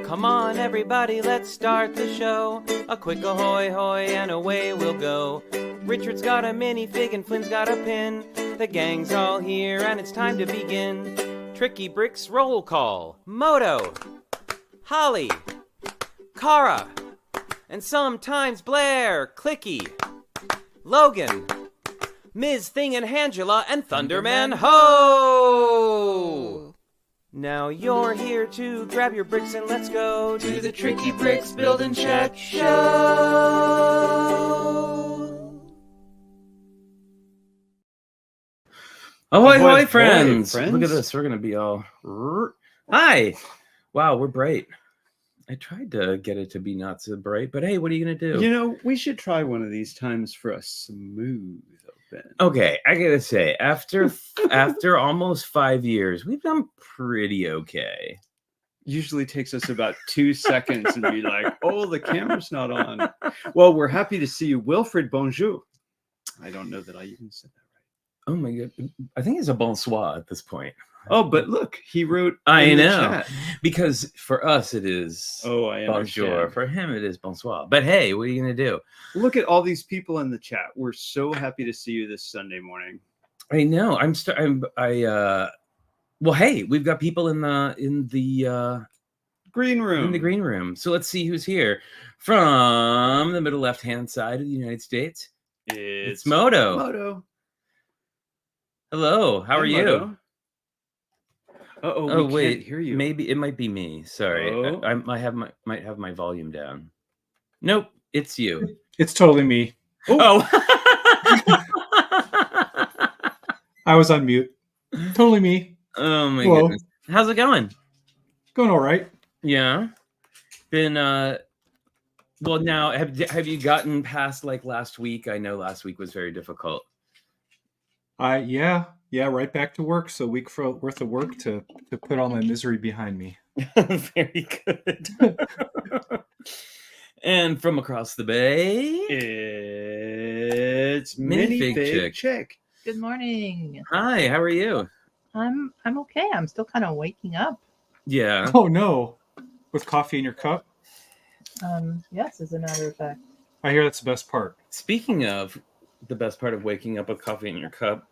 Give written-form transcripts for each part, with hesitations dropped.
Come on, everybody, let's start the show. A quick ahoy hoy and away we'll go. Richard's got a minifig and Flynn's got a pin. The gang's all here and it's time to begin. Tricky Bricks roll call. Moto, Holly, Kara, and sometimes Blair, Clicky, Logan, Ms. Thing and Angela, and Thunderman Ho! Now you're here to grab your bricks and let's go to the Tricky Bricks Build and Chat Show! Ahoy, hoy, friends! Look at this, we're gonna be all... Hi! Wow, we're bright. I tried to get it to be not so bright, but hey, what are you gonna do? You know, we should try one of these times for a smooth open. Okay, I gotta say, after almost 5 years, we've done pretty okay. Usually takes us about 2 seconds and be like, oh, the camera's not on. Well, we're happy to see you. Wilfred, bonjour. I don't know that I even said that right. Oh my god. I think it's a bonsoir at this point. Oh, but look, he wrote I know. Chat. Because for us it is I bonjour. understand. For him it is bonsoir. But hey, what are you gonna do? Look at all these people in the chat. We're so happy to see you this Sunday morning. I know. Well, hey, we've got people in the green room. In the green room. So let's see who's here. From the middle left-hand side of the United States, it's Moto. Moto. Hello, how are you? Oh, wait, can't hear you. Maybe it might be me. Sorry, I might have my volume down. Nope, it's you. It's totally me. Oh. I was on mute. Totally me. Oh my goodness. How's it going? Going all right. Yeah. Been well, now have you gotten past like last week? I know last week was very difficult. Yeah, right back to work. So a week worth of work to put all my misery behind me. Very good. And from across the bay, it's Minifigchick. Good morning. Hi, how are you? I'm okay. I'm still kind of waking up. Yeah. Oh no. With coffee in your cup? Yes, as a matter of fact. I hear that's the best part. Speaking of the best part of waking up with coffee in your cup,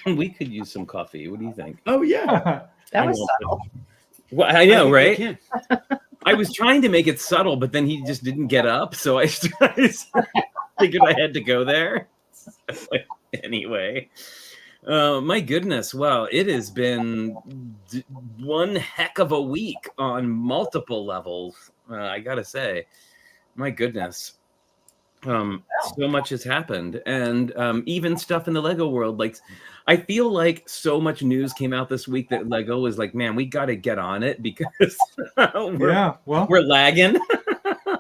we could use some coffee. What do you think? Oh yeah. That was subtle. Well, I know, right? I was trying to make it subtle, but then he just didn't get up, so I figured I had to go there. Anyway, my goodness, wow, it has been one heck of a week on multiple levels. I gotta say, my goodness, so much has happened, and even stuff in the Lego world. Like, I feel like so much news came out this week that Lego was like, man, we got to get on it because we're lagging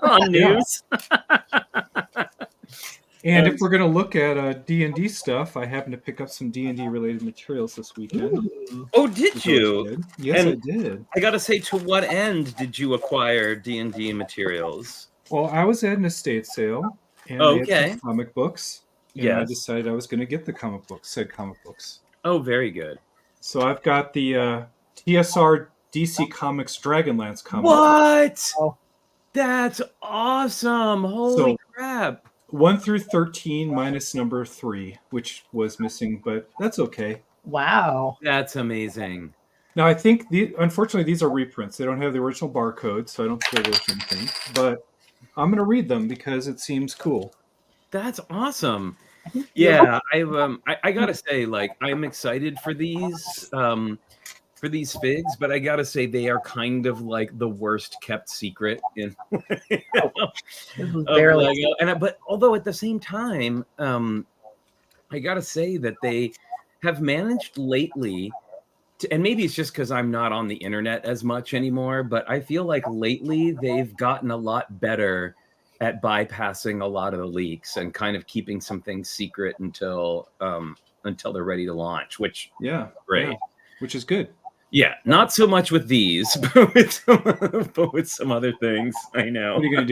on news. And if we're going to look at D&D stuff, I happened to pick up some D&D related materials this weekend. Oh, did you? Yes, I did. I got to say, to what end did you acquire D&D materials? Well, I was at an estate sale, and they had some comic books. And I decided I was going to get the comic books. Oh, very good. So I've got the TSR DC Comics Dragonlance comic. What? Oh. That's awesome. Holy crap. 1 through 13 minus number 3, which was missing, but that's okay. Wow. That's amazing. Now, I think, unfortunately, these are reprints. They don't have the original barcode, so I don't feel there's anything. But I'm going to read them because it seems cool. That's awesome. Yeah, I gotta say, like, I'm excited for these figs, but I gotta say they are kind of like the worst kept secret in Lego. But although at the same time, I gotta say that they have managed lately to, and maybe it's just because I'm not on the internet as much anymore, but I feel like lately they've gotten a lot better at bypassing a lot of the leaks and kind of keeping some things secret until they're ready to launch, which great. Yeah, which is good. Yeah, not so much with these, but with some other things. I know. What are you gonna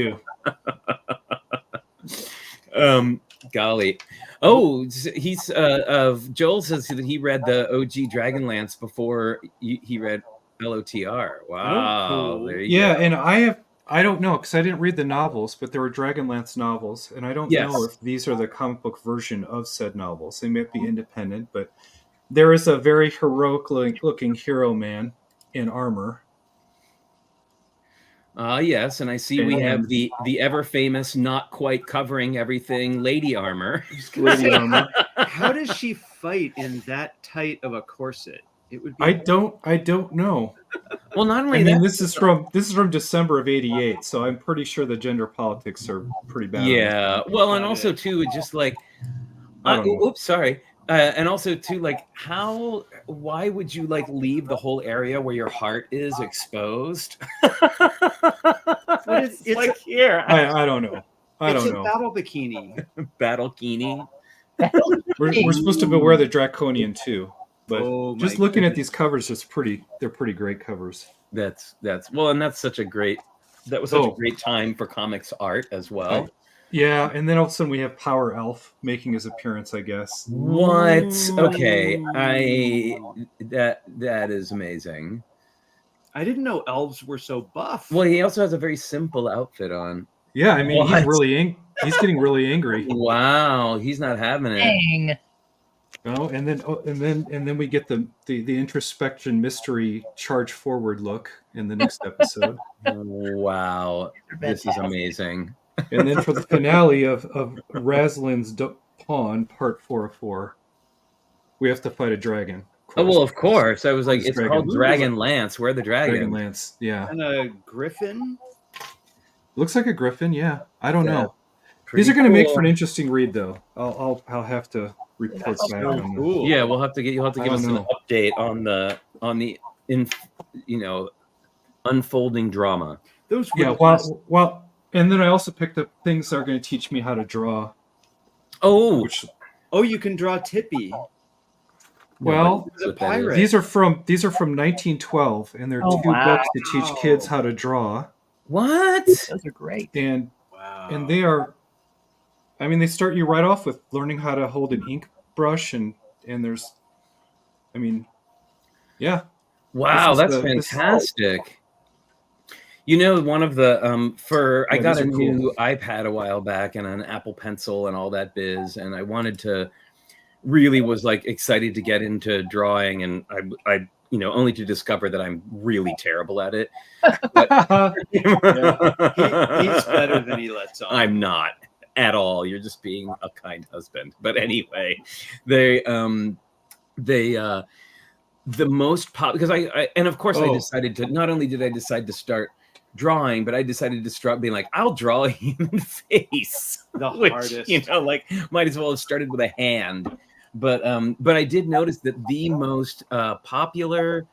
do? Golly. Oh, he's Joel says that he read the OG Dragonlance before he read fellow TR. Wow. cool. There you Yeah, go. and I don't know because I didn't read the novels, but there were Dragonlance novels, and I don't Yes. know if these are the comic book version of said novels. They might be independent, but there is a very heroic looking hero man in armor. Yes, and I see we have the ever famous, not quite covering everything, lady armor. Lady armor. How does she fight in that tight of a corset? It would be. I don't know. Well, not only I mean, that. this is from December of '88, so I'm pretty sure the gender politics are pretty bad. Yeah. Well, and also too, just like, I don't know. oops, sorry. And also too, like, why would you like leave the whole area where your heart is exposed? It's like here. I don't know. I it's don't a know. battle bikini. Battle-kini. We're supposed to wear the Draconian too, but Oh, my just looking at goodness. these covers, they're pretty great covers. That's well, and that's such a great. That was such a great time for comics art as well. Yeah, and then all of a sudden we have Power Elf making his appearance, I guess. What? Okay, that is amazing. I didn't know elves were so buff. Well, he also has a very simple outfit on. Yeah, I mean What? he's getting really angry. Wow, he's not having it. Dang. Oh, and then we get the introspection mystery charge forward look in the next episode. Wow, this is amazing. And then for the finale of Raslin's Pawn, Part 404, we have to fight a dragon. Oh, well, of course. I was like, it's Dragon. called Dragon Lance. Where are the dragons? Dragonlance, yeah. And a griffin. Looks like a griffin, yeah. I don't know. Pretty These are going to make cool. for an interesting read, though. I'll have to report That's back so on that. cool. Yeah, you'll have to I give us don't an know. update on the unfolding drama. Those Yeah, were well, and then I also picked up things that are going to teach me how to draw. Oh, Which, Oh, you can draw Tippy. well, The what that is. pirate. these are from 1912, and they're Oh, two wow. books to teach kids how to draw, what? Those are great. and Wow. they are. I mean, they start you right off with learning how to hold an ink brush, and there's, I mean, yeah. Wow, This is that's this is- fantastic. You know, one of the I Yeah, got these a are new cool. iPad a while back and an Apple Pencil and all that biz, and I wanted to really was like excited to get into drawing, and I only to discover that I'm really terrible at it. He's better than he lets on. I'm not at all. You're just being a kind husband. But anyway, the most pop because I and of course I Oh. decided to not only did I decide to start drawing, but I decided to start being like, I'll draw a human face. The Which, hardest. like might as well have started with a hand. But I did notice that the most popular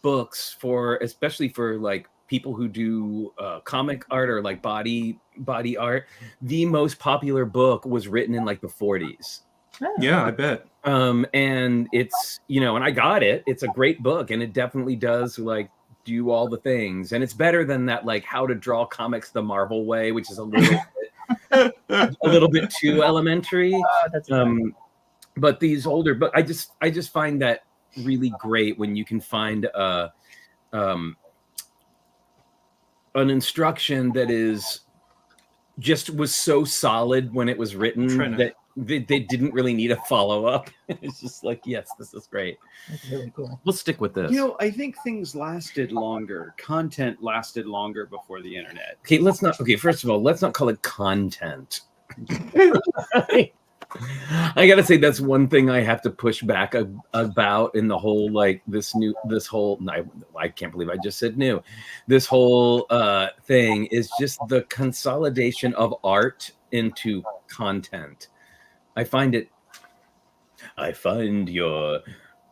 books especially for like people who do comic art or like body art, the most popular book was written in like the 40s. Oh. Yeah, I bet. And it's and I got it. It's a great book, and it definitely does like do all the things, and it's better than that like how to draw comics the Marvel way, which is a little bit too elementary. Oh, that's But these older, but I just find that really great when you can find an instruction that was so solid when it was written that they didn't really need a follow-up. It's just like, yes, this is great. That's really cool. We'll stick with this. I think things lasted longer. Content lasted longer before the internet. Okay, first of all, let's not call it content. I gotta say that's one thing I have to push back about in the whole like I can't believe I just said new. This whole thing is just the consolidation of art into content. I find your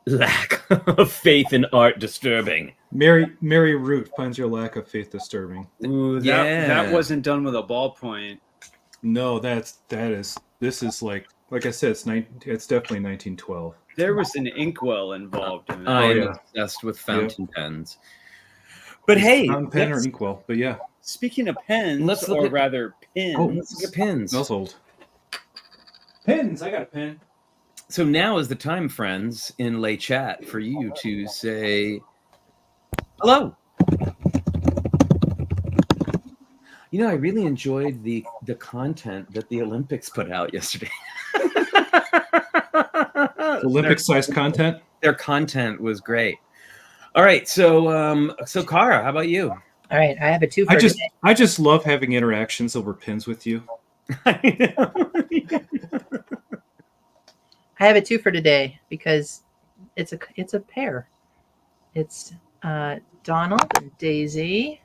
lack of faith in art disturbing. Mary Root finds your lack of faith disturbing. Ooh, that wasn't done with a ballpoint. No, this is like I said, it's definitely 1912. There was an inkwell involved in that. I'm yeah. obsessed with fountain pens. But hey, Fountain pen or inkwell, but yeah, Speaking of pens, Let's look or at- rather pins, let's look at pins. smells old. Pins, I got a pen. So now is the time, friends, in lay chat for you to say Hello. You know, I really enjoyed the content that the Olympics put out yesterday. Olympic-sized content. Their content was great. All right, so Cara, how about you? All right, I have a two for I just love having interactions over pins with you. I have a two for today because it's a pair. It's Donald and Daisy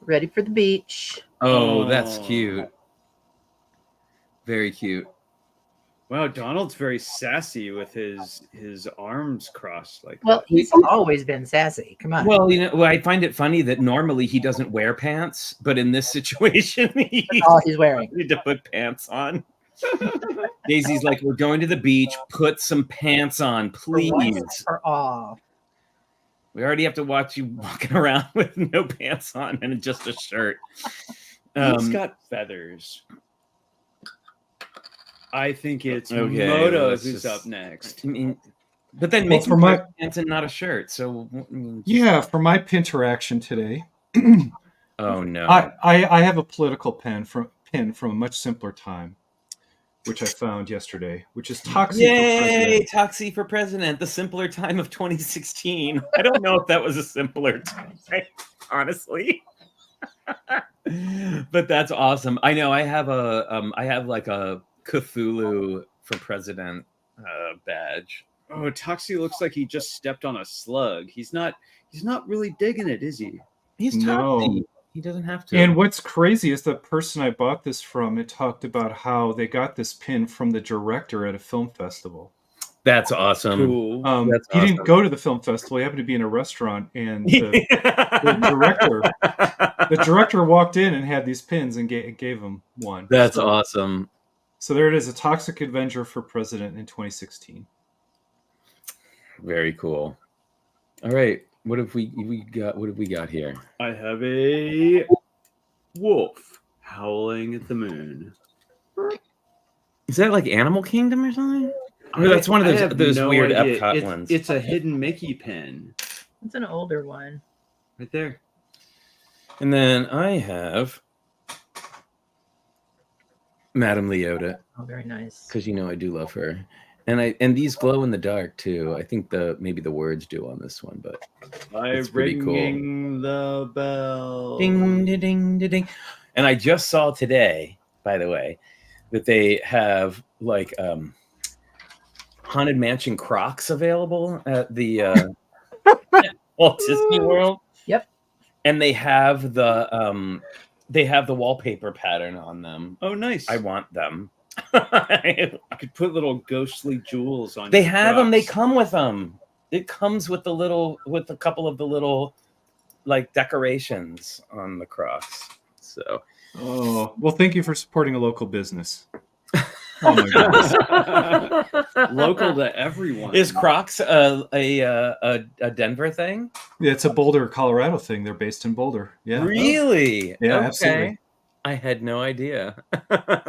ready for the beach. Oh, that's cute. Very cute. Wow, Donald's very sassy with his arms crossed like Well, that. he's always been sassy. Come on. Well, I find it funny that normally he doesn't wear pants, but in this situation, That's all he's wearing. need to put pants on. Daisy's like, we're going to the beach. Put some pants on, please. For all. We already have to watch you walking around with no pants on and just a shirt. He's got feathers. I think it's Okay, Moto let's who's just- up next. I mean, but then Well, make for him my- wear pants and not a shirt. So I mean, Yeah, for my pinteraction today, oh no. I have a political pin from a much simpler time, which I found yesterday, which is Toxie for Yay, President. Toxie for president, the simpler time of 2016. I don't know if that was a simpler time, honestly. But that's awesome. I know I have like a Cthulhu for president badge. Oh, Toxie looks like he just stepped on a slug. He's not really digging it, is he? He's No. Toxie. He doesn't have to. And what's crazy is the person I bought this from, it talked about how they got this pin from the director at a film festival. That's awesome. Cool. That's he didn't awesome. go to the film festival. He happened to be in a restaurant, and the director walked in and had these pins and gave him one. That's So- awesome. So there it is, a Toxic Avenger for president in 2016. Very cool. All right. What have we got? What have we got here? I have a wolf howling at the moon. Is that like Animal Kingdom or something? Or that's one I of have those no weird idea. Epcot It's- ones. It's a hidden Mickey pin It's an older one. right there. And then I have Madame Leota, Oh, very nice. because I do love her. And these glow in the dark too. I think maybe the words do on this one, but It's pretty cool. Ringing the bell. ding ding ding ding ding. And I just saw today, by the way, that they have like Haunted Mansion Crocs available at the Walt Disney World. Yep. And they have the wallpaper pattern on them. Oh, nice. I want them. I could put little ghostly jewels on. They your have them. They Crocs. come with them. It comes with a couple of the little like decorations on the Crocs. So Oh, well, thank you for supporting a local business. Oh my goodness. Local to everyone. is Crocs a Denver thing? Yeah, it's a Boulder, Colorado thing. They're based in Boulder. Yeah. Really? Yeah, Okay. absolutely. I had no idea.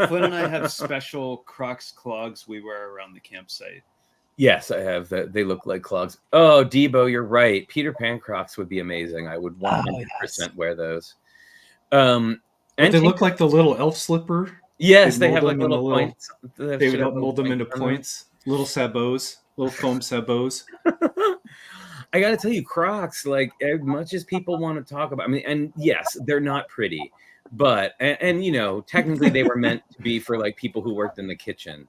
Flynn and I have special Crocs clogs we wear around the campsite. Yes, I have that. They look like clogs. Oh, Debo, you're right. Peter Pan Crocs would be amazing. I would 100% wear those. But And they look like the little elf slipper. yes, they they have mold like them in little the little- points. They should would have mold them into on them. points. Little sabots, little foam sabots. I got to tell you, Crocs, like as much as people want to talk about, I mean, and yes, they're not pretty, but, and technically they were meant to be for like people who worked in the kitchen,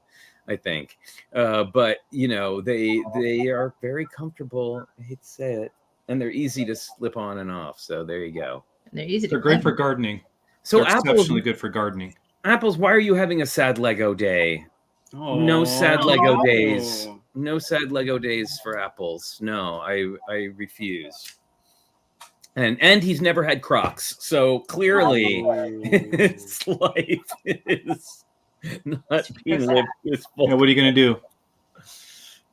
I think. But, they are very comfortable. I hate to say it. And they're easy to slip on and off. So there you go. And they're easy They're to great clean. for gardening. So They're Apples, exceptionally good for gardening. why are you having a sad Lego day? No sad Lego days. No sad Lego days for Apples. No, I refuse. And he's never had Crocs, so clearly his life is not being lived to its full. Yeah, what are you going to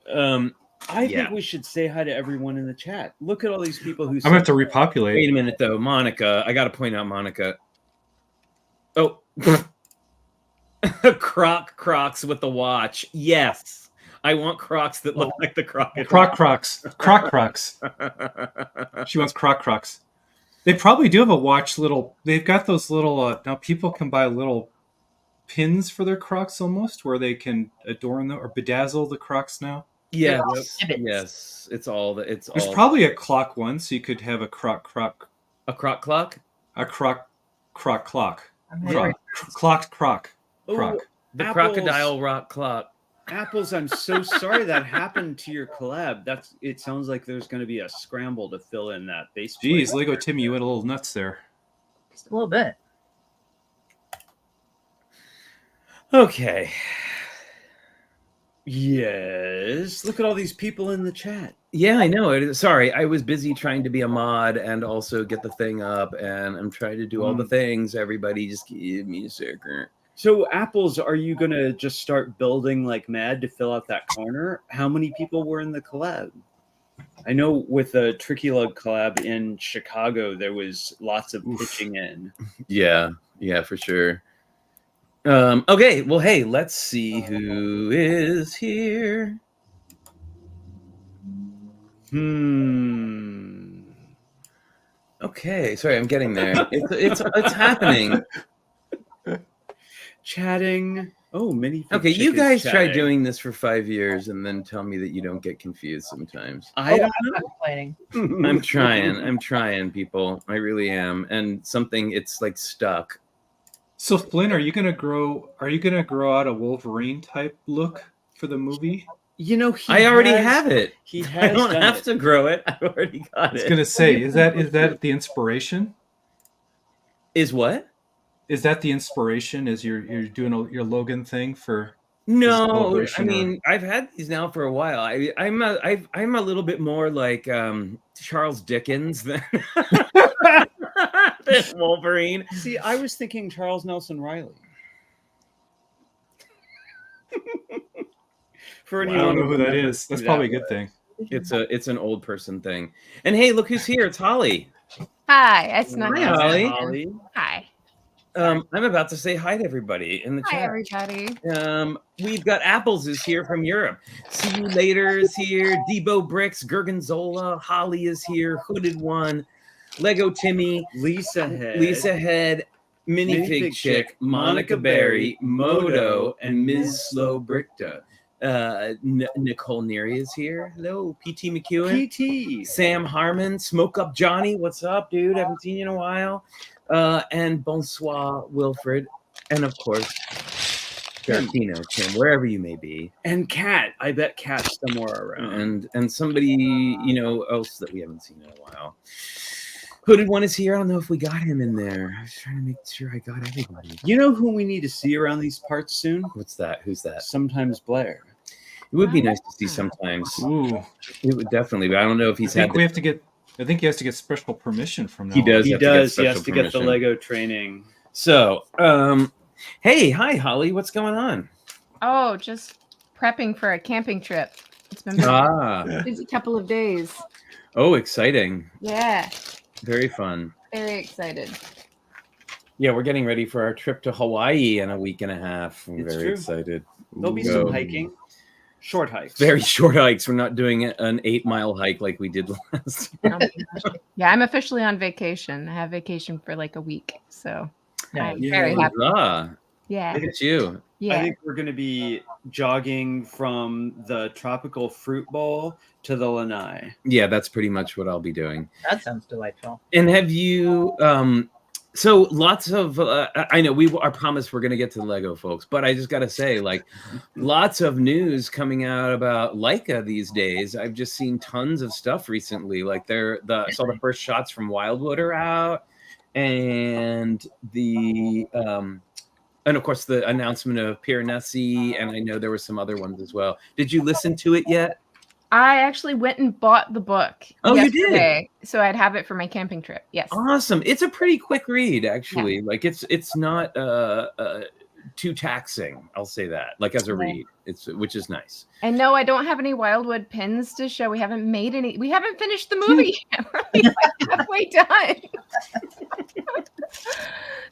do? I Yeah. think we should say hi to everyone in the chat. Look at all these people who. I'm going to have to repopulate. Wait a minute, though, Monica. I got to point out Monica. Oh, Crocs with the watch. Yes, I want Crocs that look like the crocodile. Crocs. She wants Crocs. They probably do have a watch little. They've got those little. Now people can buy little pins for their Crocs almost, where they can adorn them or bedazzle the Crocs now. Yeah. Exhibits. Yes. It's all. There's probably a clock one, so you could have a croc. A croc clock. A croc clock. Very- Croc. Oh, The Apples. crocodile rock clock. Apples, I'm so sorry that happened to your collab. It sounds like there's going to be a scramble to fill in that base. Geez, Lego Timmy, you went a little nuts there. Just a little bit. Okay. Yes. Look at all these people in the chat. Yeah, I know. Sorry, I was busy trying to be a mod and also get the thing up, and I'm trying to do all the things. Everybody, just give me a second. So, Apples, are you going to just start building like mad to fill out that corner? How many people were in the collab? I know with the Tricky Lug collab in Chicago, there was lots of pitching in. Yeah, for sure. Okay, well, hey, let's see who is here. Okay, sorry, I'm getting there. It's happening. Chatting. Oh, Minifigchick. Okay, you guys is try chatting. doing this for 5 years and then tell me that you don't get confused sometimes. I don't I'm not complaining. know. I'm trying, people. I really am. And it's like stuck. So Flynn, are you gonna grow out a Wolverine type look for the movie? You know, I already have it. He I has don't done have it. to grow it. I already got I was it. gonna say, is that the inspiration? Is what? Is that the inspiration? Is you're doing your Logan thing for? No, I celebration mean I've had these now for a while. I'm a little bit more like Charles Dickens than, than Wolverine. See, I was thinking Charles Nelson Riley. For I don't know who that is. That's probably a good thing. It's an old person thing. And hey, look who's here! It's Holly. Hi, it's not Hi, Holly. Holly. Hi. I'm about to say hi to everybody in the Hi, chat. everybody. We've got Apples is here from Europe. See You Later is here. Debo Bricks, Gorgonzola, Holly is here. Hooded One, Lego Timmy, Lisa Head. Minifigchick, Monica Berry, Moto, and Ms. Slow Brickta. Nicole Neary is here. Hello, PT McEwen. PT. Sam Harmon, Smoke Up Johnny. What's up, dude? Haven't seen you in a while. And bonsoir, Wilfred. And of course, Tarantino, Tim, wherever you may be. And Cat. I bet Cat's somewhere around. And somebody, else that we haven't seen in a while. Hooded One is here. I don't know if we got him in there. I was trying to make sure I got everybody. You know who we need to see around these parts soon? What's that? Who's that? Sometimes Blair. It would be nice to see sometimes. Ooh, It would definitely, but I don't know if he's had. I think he has to get special permission from now. He does. He have to get does. He special has to get the permission. Lego training. So, hey, hi, Holly. What's going on? Oh, just prepping for a camping trip. It's been Ah, a couple of days. oh, exciting! Yeah, Very fun. very excited. Yeah, we're getting ready for our trip to Hawaii in a week and a half. I'm It's very true. excited. There'll be Go. some hiking. Short hikes. Very short hikes. We're not doing an 8-mile hike like we did last. Yeah, I'm officially on vacation. I have vacation for like a week, so Nice. I'm very happy. Ah, Yeah, look at you. yeah. I think we're going to be jogging from the Tropical Fruit Bowl to the Lanai. Yeah, that's pretty much what I'll be doing. That sounds delightful. And have you? So lots of. I know we are promised we're going to get to the Lego, folks, but I just got to say, like, lots of news coming out about Leica these days. I've just seen tons of stuff recently. Like, I saw the first shots from Wildwood are out, and and of course the announcement of Piranesi, and I know there were some other ones as well. Did you listen to it yet? I actually went and bought the book. Oh, you did? yesterday, so I'd have it for my camping trip. Yes. Awesome. It's a pretty quick read, actually. Like it's not too taxing. I'll say that. Like as a read, which is nice. And no, I don't have any Wildwood pins to show. We haven't made any. We haven't finished the movie yet. We're only like halfway done.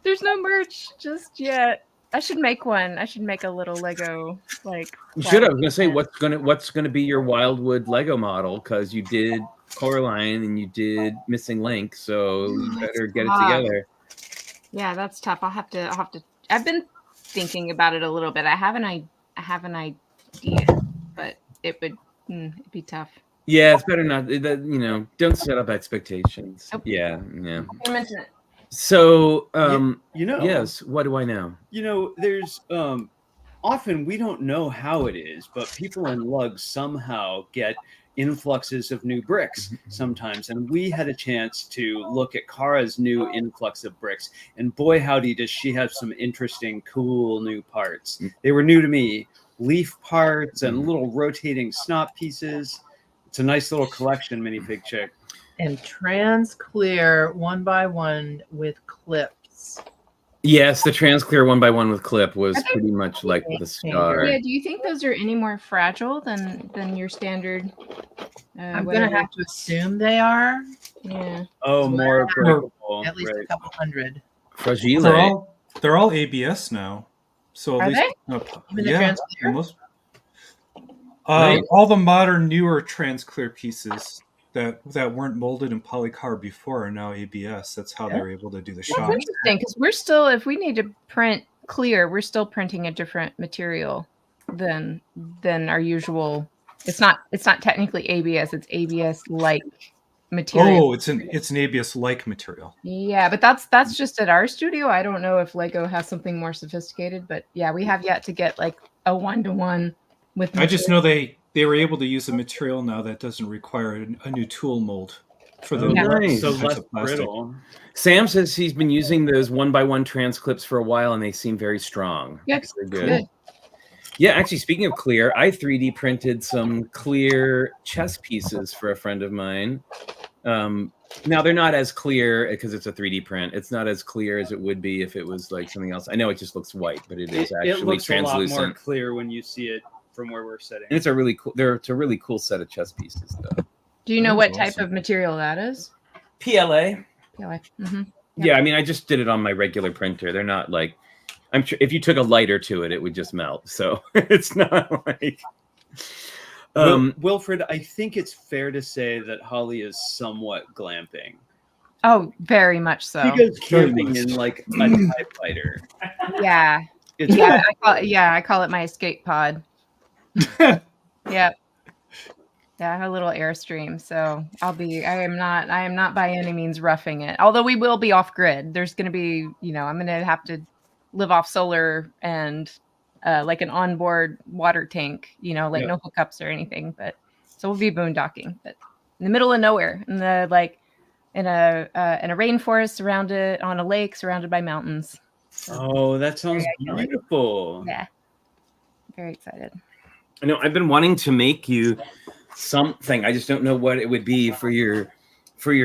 There's no merch just yet. should make one. I should make a little Lego like. You should. I was gonna say what's gonna be your Wildwood Lego model, because you did Coraline and you did Missing Link, so you better get it together. Yeah, that's tough. I'll have to. I've been thinking about it a little bit. I have an idea, but it'd be tough. Yeah, it's better not. Don't set up expectations. Nope. Yeah. I mentioned it. So, yes. What do I know? There's often we don't know how it is, but people in lugs somehow get influxes of new bricks sometimes, and we had a chance to look at Kara's new influx of bricks, and boy howdy does she have some interesting cool new parts. They were new to me, leaf parts and little rotating snot pieces. It's a nice little collection, Minifigchick. And trans clear 1x1 with clips. Yes, the Transclear 1x1 with clip was pretty much like the star. Yeah, do you think those are any more fragile than your standard? I'm going to have to assume they are. Yeah. Oh, more breakable. At least a couple hundred. Fragile. They're all ABS now. So at Are least Even the Transclear? All the modern newer Transclear pieces that weren't molded in polycarb before are now ABS. That's how they're able to do the shot. That's interesting, because we're still, if we need to print clear, we're still printing a different material than our usual. It's not technically ABS. It's ABS like material. Oh, it's an ABS like material. Yeah, but that's just at our studio. I don't know if Lego has something more sophisticated, but yeah, we have yet to get like a 1-to-1 with material. I just know they were able to use a material now that doesn't require a new tool mold for the nice. So types less of plastic. brittle. Sam says he's been using those 1x1 trans clips for a while, and they seem very strong. Yeah, they're good. Yeah, actually, speaking of clear, I 3D printed some clear chess pieces for a friend of mine. Now they're not as clear because it's a 3D print. It's not as clear as it would be if it was like something else. I know it just looks white, but it is actually it looks translucent. a lot more clear when you see it from where we're sitting. And it's a really cool set of chess pieces, though. Do you know what type of material that is? PLA. PLA. Mm-hmm. Yeah, I mean, I just did it on my regular printer. They're not like, I'm sure if you took a lighter to it, it would just melt. So it's not like. Wilfred, I think it's fair to say that Holly is somewhat glamping. Oh, very much so. She goes camping in like a TIE fighter. Yeah. I call it my escape pod. Yep. Yeah, I have a little Airstream, so I am not by any means roughing it. Although we will be off grid. There's going to be, I'm going to have to live off solar and like an onboard water tank, no hookups or anything. But so we'll be boondocking, but in the middle of nowhere, in a rainforest, surrounded on a lake, surrounded by mountains. So, oh, that sounds beautiful. Yeah, very excited. I know I've been wanting to make you something. I just don't know what it would be for your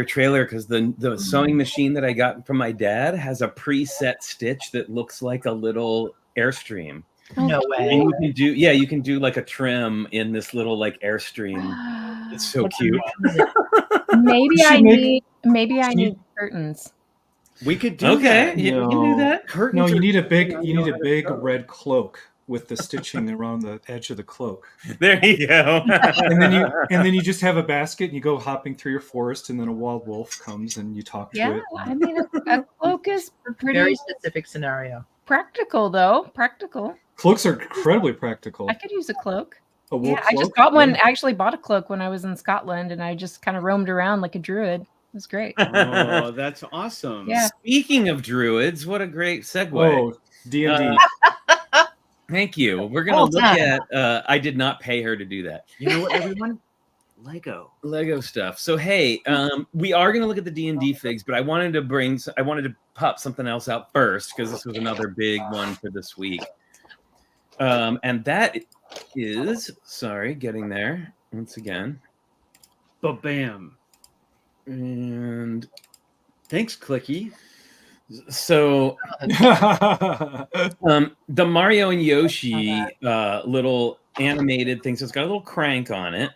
trailer, because the sewing machine that I got from my dad has a preset stitch that looks like a little Airstream. No way. And you can do like a trim in this little like Airstream. It's so cute. Maybe I need curtains. We could do that. You can do that. Curtains. No, you need a big red cloak with the stitching around the edge of the cloak. There you go. and then you just have a basket and you go hopping through your forest, and then a wild wolf comes and you talk to it. Yeah, I mean a cloak is pretty Very specific scenario. practical though. Practical. Cloaks are incredibly practical. I could use a cloak. A wool Yeah, cloak? I just got one. I actually bought a cloak when I was in Scotland, and I just kind of roamed around like a druid. It was great. Oh, that's awesome. Yeah. Speaking of druids, what a great segue. Oh, D&D. Thank you. We're going to look at, I did not pay her to do that. You know what, everyone? Lego stuff. So, hey, we are going to look at the D&D figs, but I wanted to pop something else out first, because this was another big one for this week. And that is, getting there once again. Ba-bam. And thanks, Clicky. so the Mario and Yoshi little animated thing. So it's got a little crank on it.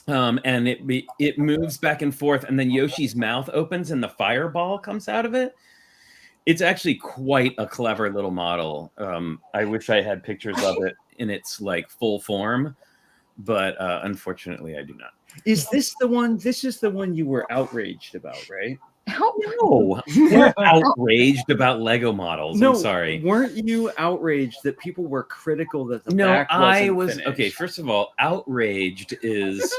And it moves back and forth, and then Yoshi's mouth opens and the fireball comes out of it. It's actually quite a clever little model. I wish I had pictures of it in its like full form, but unfortunately I do not. Is this the one? This is the one you were outraged about, right? No, we're outraged about Lego models. No, I'm sorry. Weren't you outraged that people were critical that the No, back wasn't I was finished? okay. First of all, outraged is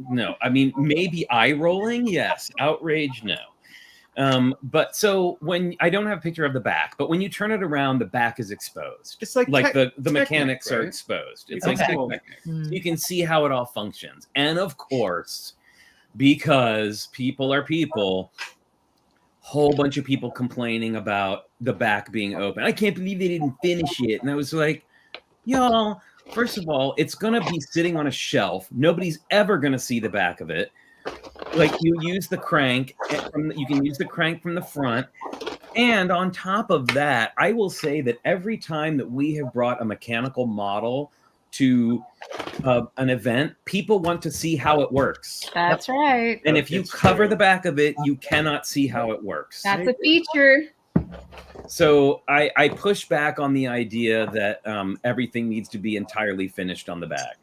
no. I mean, maybe eye rolling, yes. Outrage, no. But so when I don't have a picture of the back, but when you turn it around, the back is exposed. It's like the Technic, mechanics are right? exposed. It's Okay. like Technic. You can see how it all functions. And of course, because people are people, whole bunch of people complaining about the back being open. I can't believe they didn't finish it. And I was like, y'all, first of all, it's gonna be sitting on a shelf. Nobody's ever gonna see the back of it. Like you use the crank, you can use the crank from the front. And on top of that, I will say that every time that we have brought a mechanical model to an event, people want to see how it works. That's right. And if you cover the back of it, you cannot see how it works. That's a feature. So I push back on the idea that everything needs to be entirely finished on the back.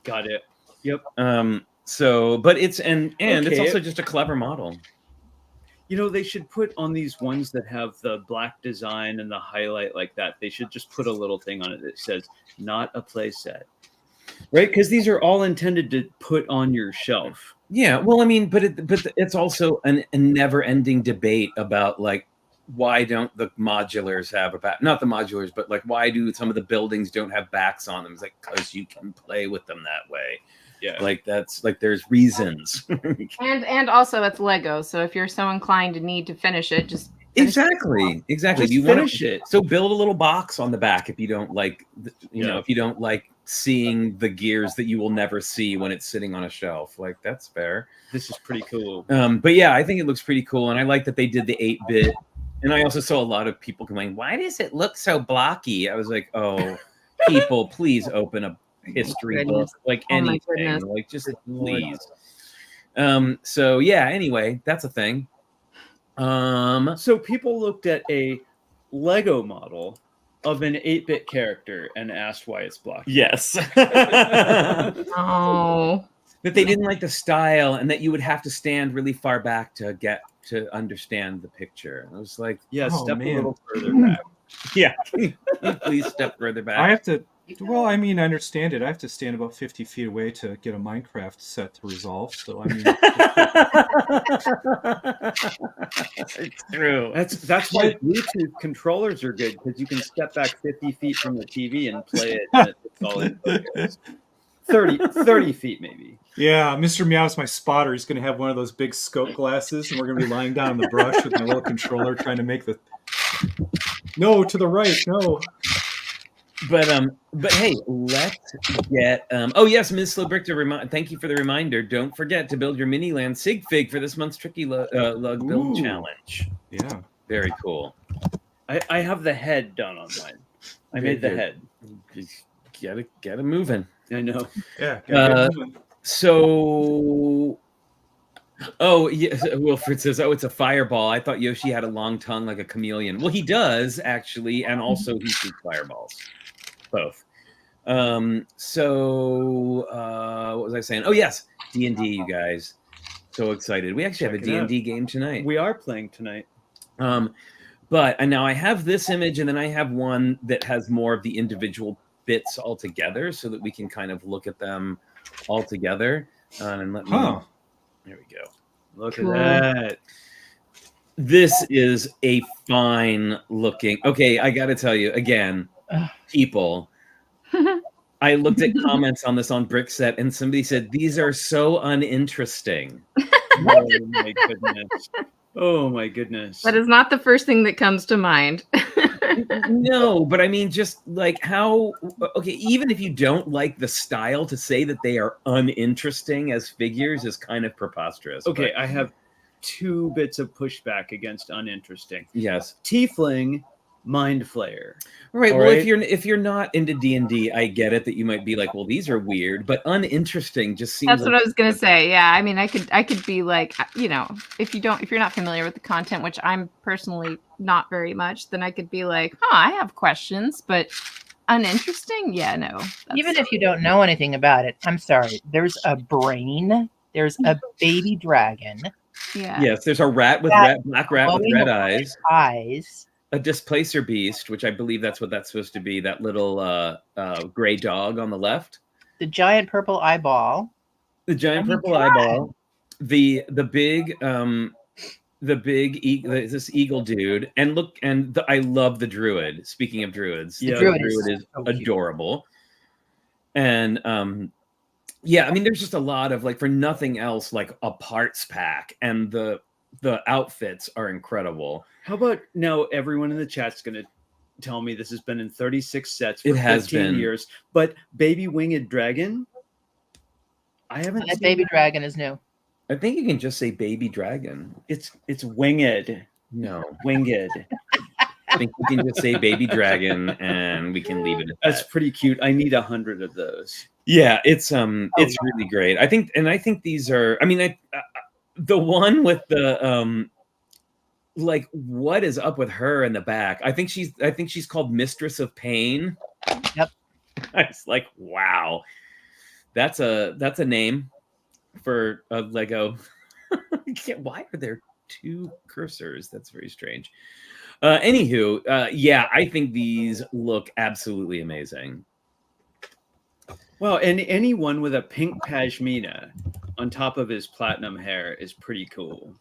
Got it. Yep. So, but it's and it's Okay. also just a clever model. You know, they should put on these ones that have the black design and the highlight like that. They should just put a little thing on it that says "not a play set," right? Because these are all intended to put on your shelf. Yeah, well, I mean, but it's also a never-ending debate about like why don't the modulars have a back? Not the modulars, but like why do some of the buildings don't have backs on them? It's like because you can play with them that way. Yeah, like that's like there's reasons. And also it's Lego, so if you're so inclined to need to finish it, just finish exactly. Just You finish it. So build a little box on the back if you don't like, you know, if you don't like seeing the gears that you will never see when it's sitting on a shelf. Like that's fair. This is pretty cool. But yeah, I think it looks pretty cool, and I like that they did the 8-bit. And I also saw a lot of people complain, "Why does it look so blocky?" I was like, "Oh, people, please open a history book, like anything, like just please." So yeah. Anyway, that's a thing. So people looked at a Lego model of an 8-bit character and asked why it's blocky. Yes. Oh. That they didn't like the style, and that you would have to stand really far back to get to understand the picture. I was like, Yeah, Oh, step man. a little further back. yeah, please step further back. I have to. Well, I mean, I understand it. I have to stand about 50 feet away to get a Minecraft set to resolve. So I mean, It's true. That's why Bluetooth controllers are good, because you can step back 50 feet from the TV and play it. And it's all in focus. 30 feet maybe. yeah, Mr. Meow's my spotter. He's going to have one of those big scope glasses, and we're going to be lying down on the brush with my little controller trying to make the. No, to the right. No. But hey, let's get oh yes, Ms. Slobrick, thank you for the reminder. Don't forget to build your Miniland sig fig for this month's Tricky Lug build Ooh. challenge. Yeah. Very cool. I have the head done on mine. I made the head. Just get it moving. I know. Yeah. So oh yes, Wilfred says, "Oh, it's a fireball. I thought Yoshi had a long tongue like a chameleon." Well, he does actually, and also he shoots fireballs. Both. So what was I saying? Oh yes, D&D, you guys. So excited. We actually have a D&D game tonight. We are playing tonight. But and now I have this image, and then I have one that has more of the individual bits all together, so that we can kind of look at them all together. And let me. Huh. There we go. Look Cool. at that. This is a fine looking. Okay, I got to tell you again, people. I looked at comments on this on Brickset, and somebody said these are so uninteresting. Oh my goodness. Oh my goodness. That is not the first thing that comes to mind. No, but I mean, just like how, okay, even if you don't like the style, to say that they are uninteresting as figures is kind of preposterous. Okay, but I have 2 bits of pushback against uninteresting. yes. Tiefling Mind Flayer. Right. All Well, right? if you're not into D&D, I get it that you might be like, well, these are weird, but uninteresting just seems That's like what I was gonna say. Yeah, I mean, I could be like, you know, if you're not familiar with the content, which I'm personally not very much, then I could be like, I have questions, but uninteresting? Yeah, no. Even if you don't know anything about it, I'm sorry. There's a brain. There's a baby dragon. Yeah. Yes, there's a rat with black rat with red eyes. A displacer beast, which I believe that's what that's supposed to be. That little gray dog on the left. The giant purple eyeball. The giant purple eyeball. The big this eagle dude. And look, I love the druid. Speaking of druids, the druid is so adorable. And yeah, I mean, there's just a lot of like, for nothing else, like a parts pack, and the outfits are incredible. How about now everyone in the chat's going to tell me this has been in 36 sets for It has 15 been. years, but Baby Winged Dragon? I haven't That seen baby that. dragon is new. I think you can just say baby dragon. It's winged. No, Winged. I think we can just say baby dragon and we can leave it at That's that. pretty cute. I need 100 of those. Yeah, it's really great. I think these are, I mean, the one with the like, what is up with her in the back? I think she's called Mistress of Pain. Yep. I was like, wow. That's a name for a Lego. Why are there two cursors? That's very strange. Anywho, yeah, I think these look absolutely amazing. Well, and anyone with a pink pashmina on top of his platinum hair is pretty cool.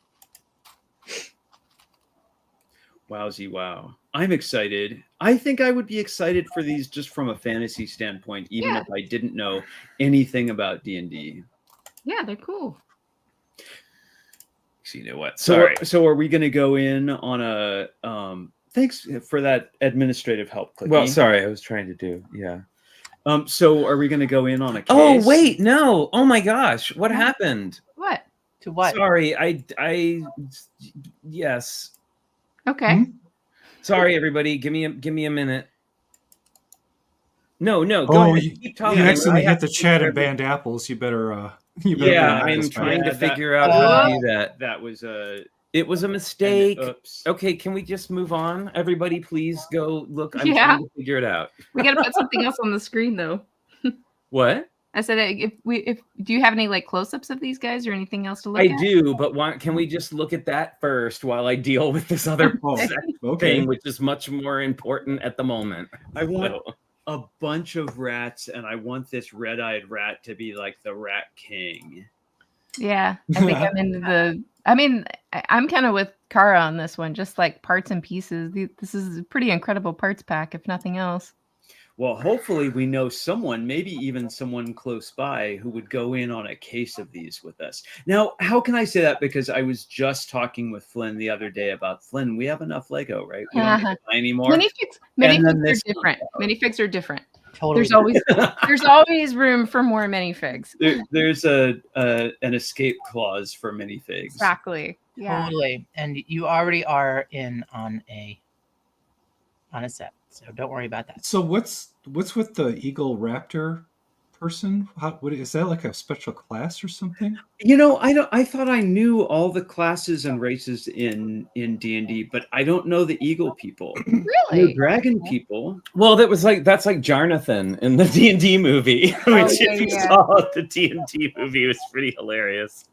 Wowzy wow. I'm excited. I think I would be excited for these just from a fantasy standpoint, even if I didn't know anything about D&D. Yeah, they're cool. So you know what? So, Sorry. so are we going to go in on a thanks for that administrative help, Clicky. Well, sorry, I was trying to do. Yeah. So are we going to go in on a case? Oh, wait, no. Oh my gosh. What happened? What? To what? Sorry, yes. Okay. Sorry, everybody. Give me a minute. No, go Oh, ahead. Keep talking. you accidentally I have hit the to chat figure- and banned apples. You better. Yeah, ban I'm this trying back. to figure out how to do that. That was It was a mistake. oops. Okay, can we just move on? Everybody, please go look. I'm Yeah. trying to figure it out. We gotta put something else on the screen though. What? I said, if do you have any like close-ups of these guys or anything else to look I at? do, but can we just look at that first while I deal with this other Oh, second okay. thing, which is much more important at the moment? I want So, a bunch of rats, and I want this red-eyed rat to be like the Rat King. Yeah, I think I'm into the. I mean, I'm kind of with Kara on this one. Just like parts and pieces. This is a pretty incredible parts pack, if nothing else. Well, hopefully we know someone, maybe even someone close by, who would go in on a case of these with us. Now, how can I say that? Because I was just talking with Flynn the other day about, Flynn, we have enough Lego, right? We don't need to buy anymore. Minifigs then are this different. Minifigs are different. Totally. There's always room for more minifigs. There's an escape clause for minifigs. Exactly. Yeah. Totally. And you already are in on a set. So don't worry about that. So what's with the eagle raptor person? What is that, like a special class or something? You know, I thought I knew all the classes and races in D&D, but I don't know the eagle people. The Really? dragon people. well, that's like Jarnathan in the D&D movie, which if you saw the D&D movie, was pretty hilarious.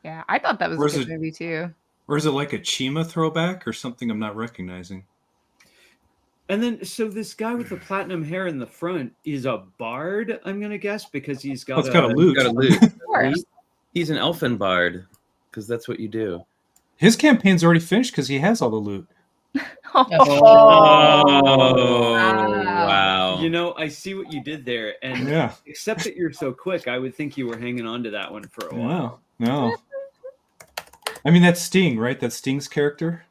Yeah, I thought that was Where's a good it- movie too. Or is it like a Chima throwback or something I'm not recognizing? And then, so this guy with the platinum hair in the front is a bard, I'm going to guess, because he's got, It's got a loot. Got a loot. Of course. He's an elfin bard, because that's what you do. His campaign's already finished because he has all the loot. Oh, Wow. wow. You know, I see what you did there. And Yeah. except that you're so quick, I would think you were hanging on to that one for a while. No. I mean, that's Sting, right? That's Sting's character.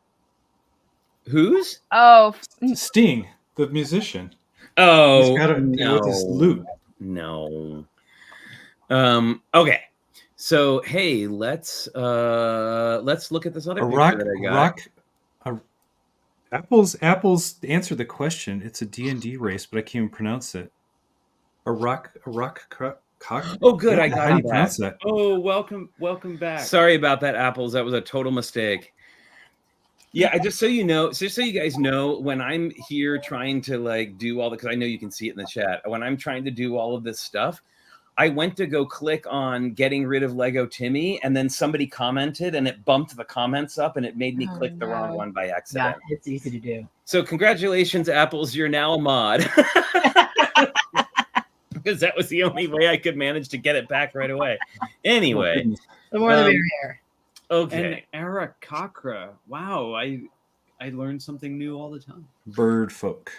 Whose? Oh, Sting, the musician. Oh, He's got to no. deal with his loot. No. Okay. So hey, let's look at this other A picture rock, that I got. Apples answered the question. It's a D&D race, but I can't even pronounce it. A rock cock. Oh, good. I How got do you it back. pronounce that? Oh, welcome back. Sorry about that, Apples. That was a total mistake. Yeah, just so you guys know, when I'm here trying to like do all the, because I know you can see it in the chat, when I'm trying to do all of this stuff, I went to go click on getting rid of Lego Timmy, and then somebody commented, and it bumped the comments up, and it made me click the wrong one by accident. Yeah, it's easy to do. So congratulations, Apples. You're now a mod. Because that was the only way I could manage to get it back right away. Anyway. The more the merrier. Okay. And Arakakra. Wow, I learn something new all the time. Bird folk.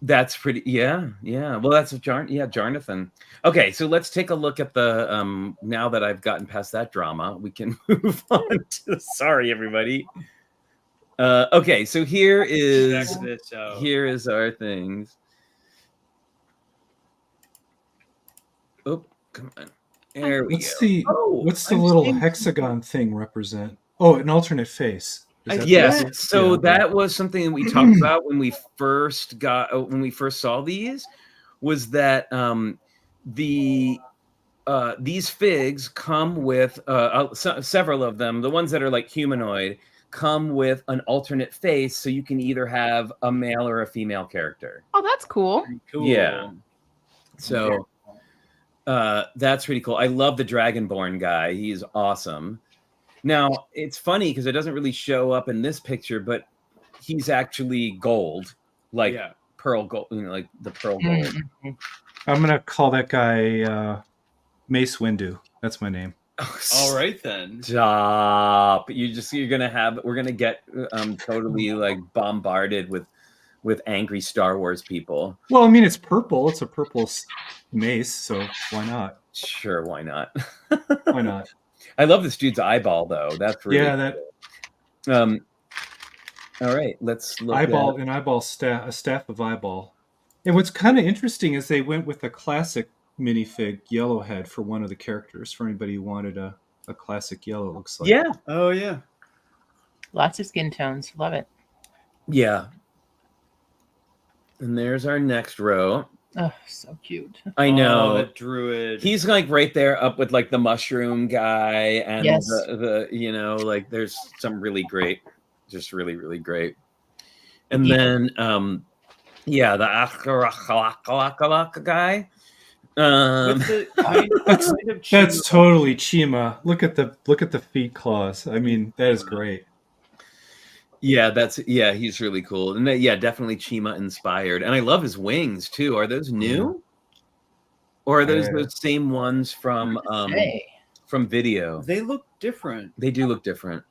That's pretty. Yeah. Well, that's Jarnathan. Okay, so let's take a look at the. Now that I've gotten past that drama, we can move on to. Sorry, everybody. Okay, so here is our things. Oh, come on. There we go. What's the little hexagon thing represent? Oh, an alternate face. Yes. So that was something that we talked about when we first saw these, was that these figs come with several of them. The ones that are like humanoid come with an alternate face, so you can either have a male or a female character. Oh, that's cool. Yeah. So that's pretty cool. I love the Dragonborn guy. He's awesome. Now, it's funny because it doesn't really show up in this picture, but he's actually gold, like pearl gold, like the pearl gold. I'm going to call that guy Mace Windu. That's my name. All right, then. Stop. We're going to get totally like bombarded with angry Star Wars people. Well, I mean, it's purple. It's a purple mace, so why not? Sure, why not? Why not? I love this dude's eyeball, though. That's really cool. All right, let's look a staff of eyeball. And what's kind of interesting is they went with a classic minifig Yellowhead for one of the characters. For anybody who wanted a classic yellow, it looks like. Yeah. Oh yeah. Lots of skin tones. Love it. Yeah. And there's our next row. Oh, so cute. I know. The druid. He's like right there up with like the mushroom guy and the like there's some really great, just really, really great. And then the Akarakalaka guy. That's totally Chima. Look at the feet claws. I mean, that is great. Yeah, he's really cool. And definitely Chima inspired. And I love his wings too. Are those new? Or are those same ones from video? They look different. They do look different.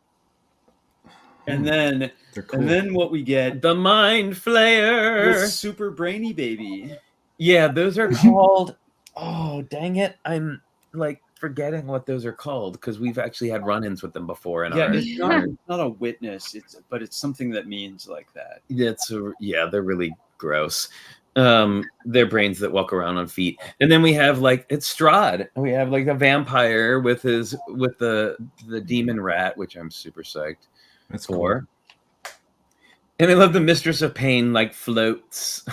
And then cool. And then what we get, the Mind Flayer. The Super Brainy Baby. Yeah, those are called oh, dang it. I'm like forgetting what those are called because we've actually had run-ins with them before in our it's not a witness, but it's something that means like that. They're really gross. They're brains that walk around on feet. And then we have like it's Strahd. We have like a vampire with the demon rat, which I'm super psyched for. Cool. And I love the Mistress of Pain like floats.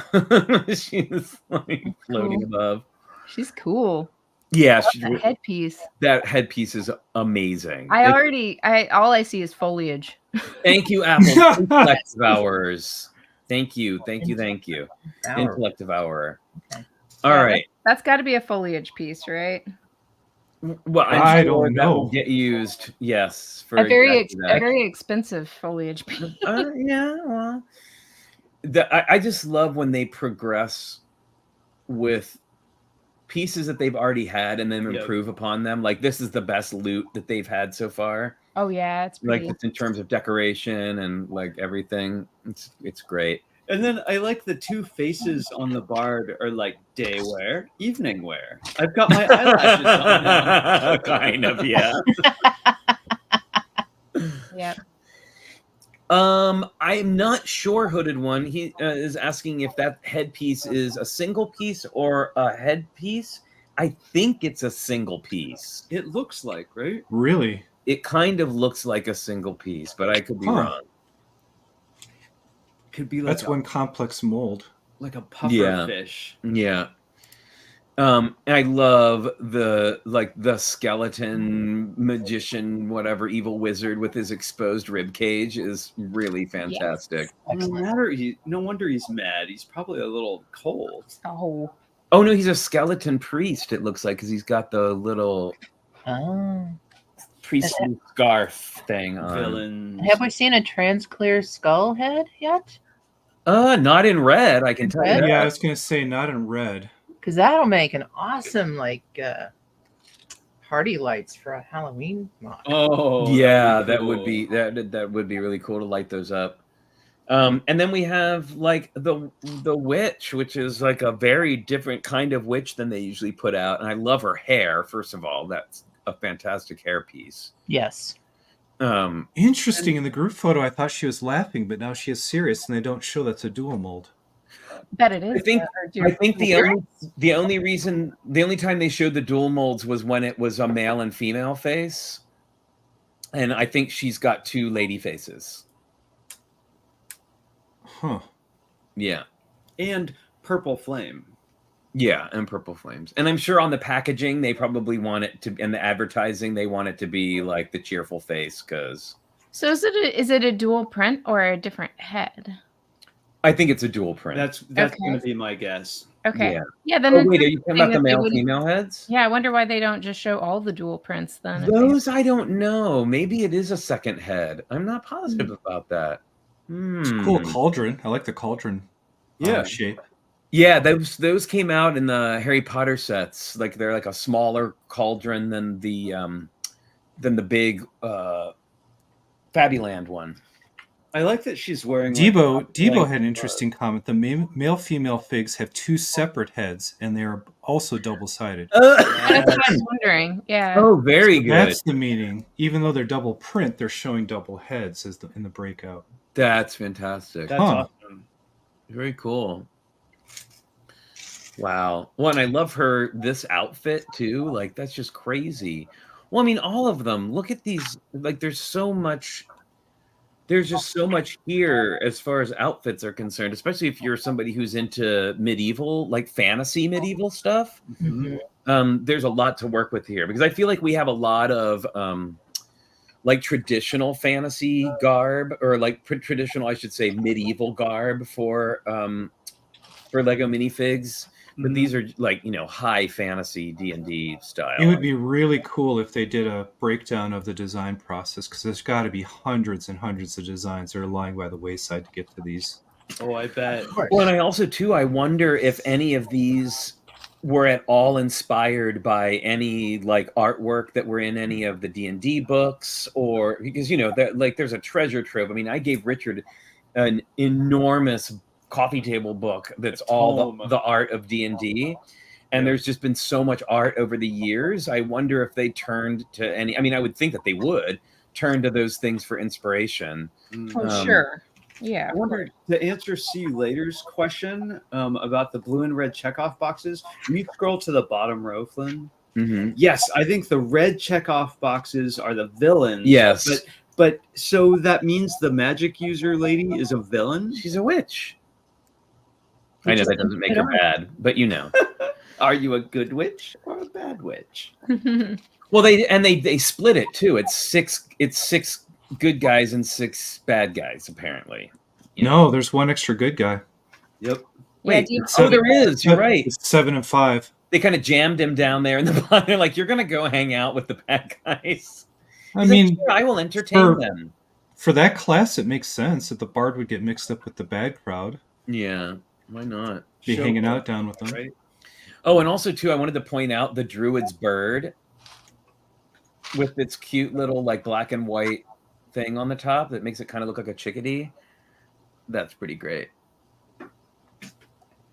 She's like floating above. She's cool. Yeah, that headpiece. That headpiece is amazing. All I see is foliage. Thank you, Apple. Intellect Hours. Thank you. Intellect Hour. Okay. All right. That's got to be a foliage piece, right? Well, I don't know. That will get used. Yes, for a very expensive foliage piece. Well, I just love when they progress with pieces that they've already had and then improve upon them. Like this is the best loot that they've had so far. Oh yeah, it's pretty. Like in terms of decoration and like everything. It's great. And then I like the two faces on the bard are like day wear, evening wear. I've got my eyelashes on now. Kind of, yeah. Yeah. I'm not sure, Hooded One. He is asking if that headpiece is a single piece or a headpiece. I think it's a single piece. It looks like, right? Really? It kind of looks like a single piece, but I could be wrong. Could be like That's one complex mold. like a puffer Yeah. fish. Yeah. And I love the skeleton magician, whatever evil wizard with his exposed rib cage is really fantastic. No wonder he's mad. He's probably a little cold. Oh no, he's a skeleton priest. It looks like because he's got the little priestly scarf thing on. Villain. Have we seen a transclear skull head yet? Not in red. I can tell you. Red? that. Yeah, I was gonna say not in red. Because that'll make an awesome party lights for a Halloween mod. Oh, Yeah, that'd that would be really cool to light those up. And then we have like the witch, which is like a very different kind of witch than they usually put out. And I love her hair. First of all, that's a fantastic hairpiece. Yes. Interesting. In the group photo, I thought she was laughing, but now she is serious, and they don't show that's a dual mold. Bet it is. I think the only time they showed the dual molds was when it was a male and female face, and I think she's got two lady faces. Huh. Yeah. And purple flame. Yeah, and purple flames. And I'm sure on the packaging they probably want it to, and the advertising they want it to be like the cheerful face because. So is it a dual print or a different head? I think it's a dual print. That's Okay. going to be my guess. Okay. Yeah. Yeah. Then Oh, wait, are you talking about the male female heads? Yeah, I wonder why they don't just show all the dual prints then. Those I don't know. Maybe it is a second head. I'm not positive about that. It's a cool cauldron. I like the cauldron shape. Yeah, those came out in the Harry Potter sets. Like they're like a smaller cauldron than the big Fabuland one. I like that she's wearing. Debo had an interesting comment. The male-female figs have two separate heads, and they are also double-sided. That's what I was wondering. Yeah. Oh, very good. That's the meaning. Even though they're double print, they're showing double heads in the breakout. That's fantastic. That's awesome. Very cool. Wow. Well, and I love this outfit too. Like that's just crazy. Well, I mean, all of them. Look at these. Like there's just so much here as far as outfits are concerned, especially if you're somebody who's into medieval, like fantasy medieval stuff. Mm-hmm. There's a lot to work with here because I feel like we have a lot of like traditional fantasy garb or like traditional, I should say, medieval garb for Lego minifigs. But these are like, high fantasy D&D style. It would be really cool if they did a breakdown of the design process because there's got to be hundreds and hundreds of designs that are lying by the wayside to get to these. Oh, I bet. Well, and I also, too, I wonder if any of these were at all inspired by any like artwork that were in any of the D&D books or because, there's a treasure trove. I mean, I gave Richard an enormous coffee table book that's all the art of D&D, and there's just been so much art over the years. I wonder if they turned to any. I mean, I would think that they would turn to those things for inspiration. Sure. Yeah. I wonder to answer See You Later's question about the blue and red checkoff boxes. Can you scroll to the bottom row, Flynn? Mm-hmm. Yes, I think the red checkoff boxes are the villains. Yes, but so that means the magic user lady is a villain. She's a witch. I know that doesn't make her bad, but Are you a good witch or a bad witch? Well, they split it too. It's six good guys and 6 bad guys apparently. No, there's one extra good guy. Yep. Wait. There is. You're right. It's 7 and 5. They kind of jammed him down there in the bottom. They're like, "You're gonna go hang out with the bad guys." I mean, sure, I will entertain them. For that class, it makes sense that the bard would get mixed up with the bad crowd. Yeah. Why not? Be hanging out down with them. Right. Oh, and also, too, I wanted to point out the druid's bird with its cute little, like, black and white thing on the top that makes it kind of look like a chickadee. That's pretty great.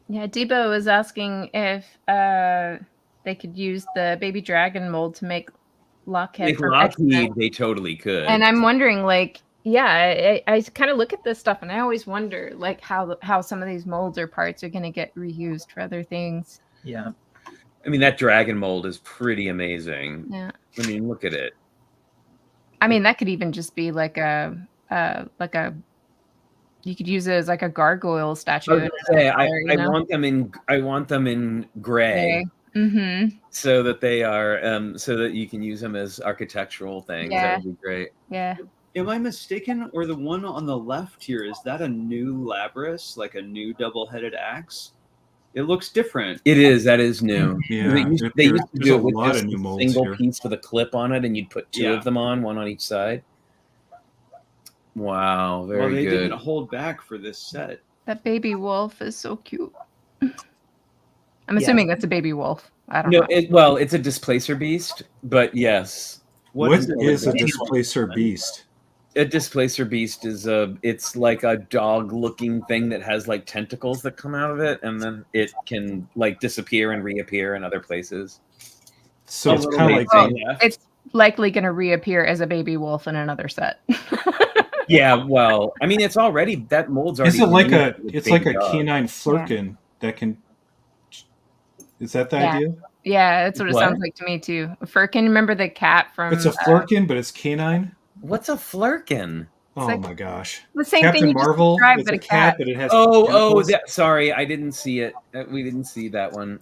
Yeah, Debo was asking if they could use the baby dragon mold to make Lockheed. They totally could. And I'm wondering, like, yeah, I kind of look at this stuff and I always wonder like how some of these molds or parts are going to get reused for other things. Yeah. I mean, that dragon mold is pretty amazing. Yeah. I mean, look at it. I mean, that could even just be like a You could use it as like a gargoyle statue. I was gonna say, I want them in gray. Mm-hmm. So that they are, so that you can use them as architectural things. Yeah. That would be great. Yeah. Am I mistaken, or the one on the left here, is that a new Labrys, like a new double-headed axe? It looks different. It is. That is new. Yeah, They used to there's do a it with lot just of new a molds single here. piece with a clip on it, and you'd put two Yeah. of them on, one on each side. Wow, very Well, they good. didn't hold back for this set. That baby wolf is so cute. I'm assuming that's a baby wolf. I don't No, know. it's a displacer beast, but yes, What is a baby displacer beast? a displacer beast is it's like a dog-looking thing that has like tentacles that come out of it, and then it can like disappear and reappear in other places. So it's kind of like Well, it's likely going to reappear as a baby wolf in another set. Yeah, well, I mean, it's already that mold's already. is it like used with it's like baby a dogs. canine flurkin that can? Is that the Yeah. idea? Yeah, that's what it What? sounds like to me too. Firkin, remember the cat from? It's a flurkin, but it's canine. What's a flurkin? Oh like my gosh! the same Captain thing you Marvel. just described, It's but a a cat. but it has. Oh, tentacles. sorry, I didn't see it. We didn't see that one.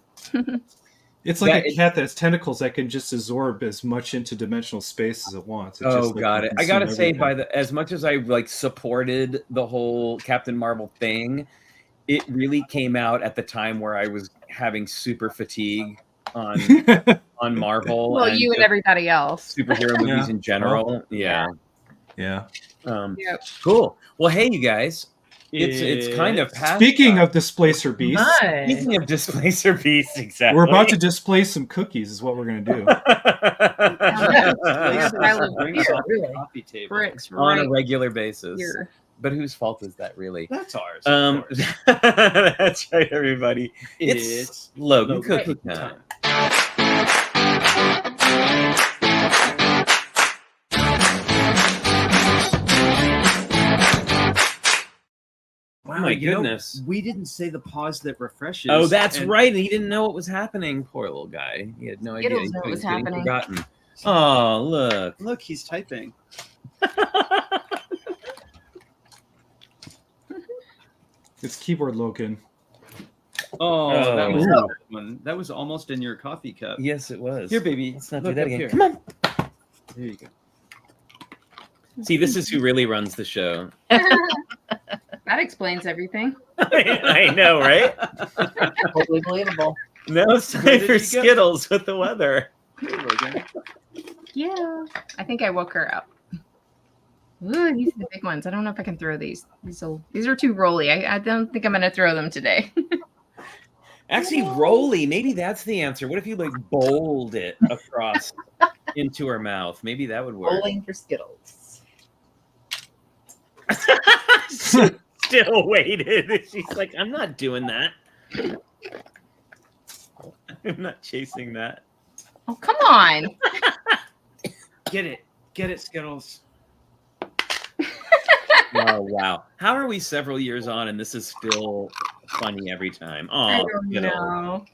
It's like that- a cat that has tentacles that can just absorb as much interdimensional space as it wants. It just, like, Got can it. I gotta consume say, everything. as much as I like supported the whole Captain Marvel thing, it really came out at the time where I was having super fatigue on Marvel. Well, you and just everybody else. superhero movies Yeah. in general. Yeah. yeah. Yep. Cool. Well, hey, you guys, it's kind of past. Speaking of displacer beasts, Nice. Speaking of displacer beasts, exactly. we're about to displace some cookies. Is what we're gonna do. I love Brings beer, off the really. coffee table. Bricks on right a regular basis. here. But whose fault is that, really? That's ours. Of course. That's right, everybody. It's Logan Cookie time. Wow, my you know, goodness. we didn't say the pause that refreshes. Oh, that's and right. He didn't know what was happening. Poor little guy. He had no idea. Skittles He knew what was was getting happening. forgotten. Oh, look. Look, he's typing. It's keyboard Logan. Oh, that was Oh. a good one. That was almost in your coffee cup. Yes, it was. Here, baby. Let's not Look do that up again. here. Come on. There you go. See, this is who really runs the show. That explains everything. I know, right? Totally believable. Now it's Where time did for you go? Skittles with the weather. Here, Logan. Yeah. I think I woke her up. Ooh, these are the big ones. I don't know if I can throw these. These are too rolly. I don't think I'm going to throw them today. Actually, Rolly, maybe that's the answer. What if you like bowled it across into her mouth? Maybe that would work. Bowling for Skittles. Still waited. She's like, I'm not doing that. I'm not chasing that. Oh, come on. Get it, Skittles. Oh, wow. How are we several years on and this is still funny every time? I Oh, don't know.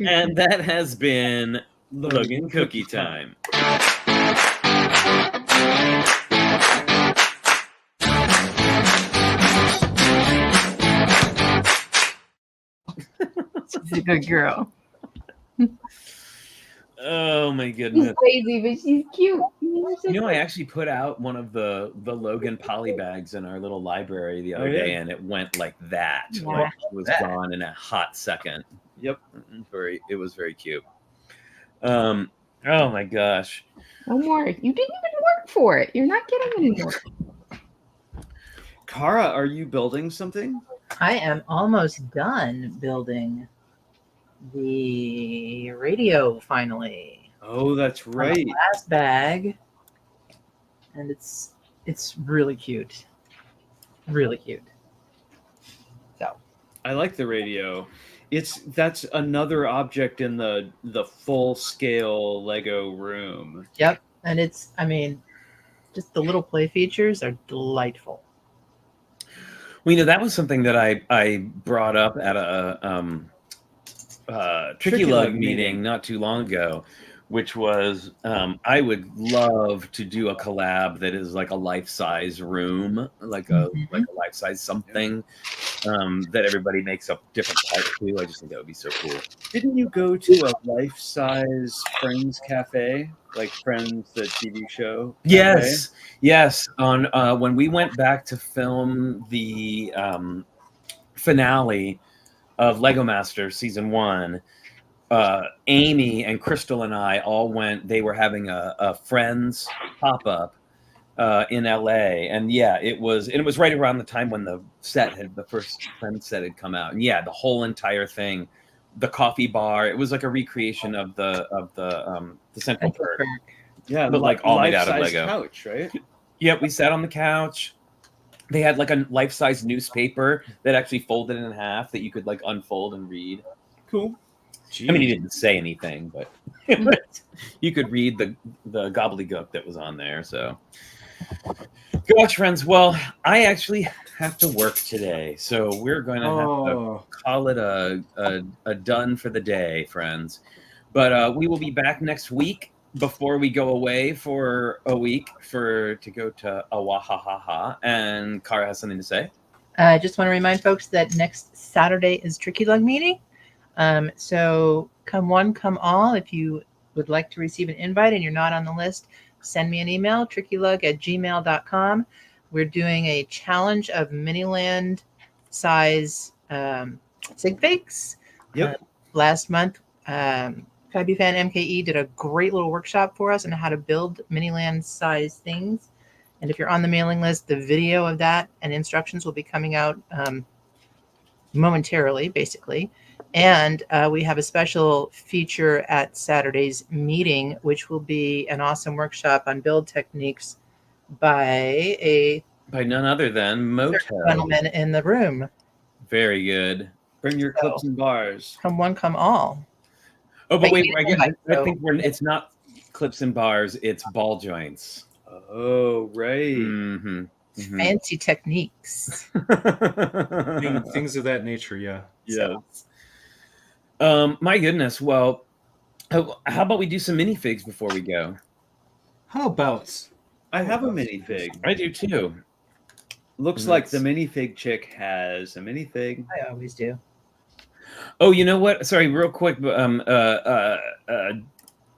And that has been Logan Cookie Time. She's a good girl. Oh my She's goodness. crazy, but she's cute. You know, I actually put out one of the Logan poly bags in our little library the other Oh, yeah. day, and it went like that. Yeah. Like, it was gone in a hot second. Yep. It was very cute. Oh my gosh. No more. You didn't even work for it. You're not getting any more. Kara, are you building something? I am almost done building the radio finally. Oh, that's On the right. last bag. And it's really cute. Really cute. So I like the radio. That's another object in the full scale Lego room. yep. And it's just the little play features are delightful. Well, you know, that was something that I brought up at a Tricky Lug meeting not too long ago, which was I would love to do a collab that is like a life-size room, like a life-size something that everybody makes up different parts to. I just think that would be so cool. Didn't you go to a life-size Friends Cafe, like Friends, the TV show? Cafe? Yes. On when we went back to film the finale of Lego Masters season 1, Amy and Crystal and I all went. They were having a Friends pop-up in LA, and it was right around the time when the first Friends set had come out, and the whole entire thing, the coffee bar, it was like a recreation of the Central Perk. Yeah, but like all made out of Lego. Couch, right? Yep, we sat on the couch. They had like a life-size newspaper that actually folded in half that you could like unfold and read. Cool. Jeez. I mean, he didn't say anything, but you could read the gobbledygook that was on there. So, gosh, friends. Well, I actually have to work today, so we're going to have to call it a done for the day, friends. But we will be back next week before we go away for a week to go to Awahaha. And Kara has something to say. I just want to remind folks that next Saturday is Tricky Lug meeting. So come one, come all. If you would like to receive an invite and you're not on the list, send me an email, trickylug@gmail.com. We're doing a challenge of Miniland size sig figs. Yep. Last month, Kybe Fan MKE did a great little workshop for us on how to build Miniland size things. And if you're on the mailing list, the video of that and instructions will be coming out momentarily, basically. And we have a special feature at Saturday's meeting, which will be an awesome workshop on build techniques by none other than Moto. Gentleman in the room. Very good. Bring your clips and bars. Come one, come all. Oh, but wait, I think it's not clips and bars, it's ball joints. Oh, right. Mm-hmm. Mm-hmm. Fancy techniques. Things of that nature, yeah. Yeah. My goodness. Well, how about we do some minifigs before we go? How about? I have a minifig. I do too. Looks like the Minifigchick has a minifig. I always do. Oh, you know what? Sorry, real quick.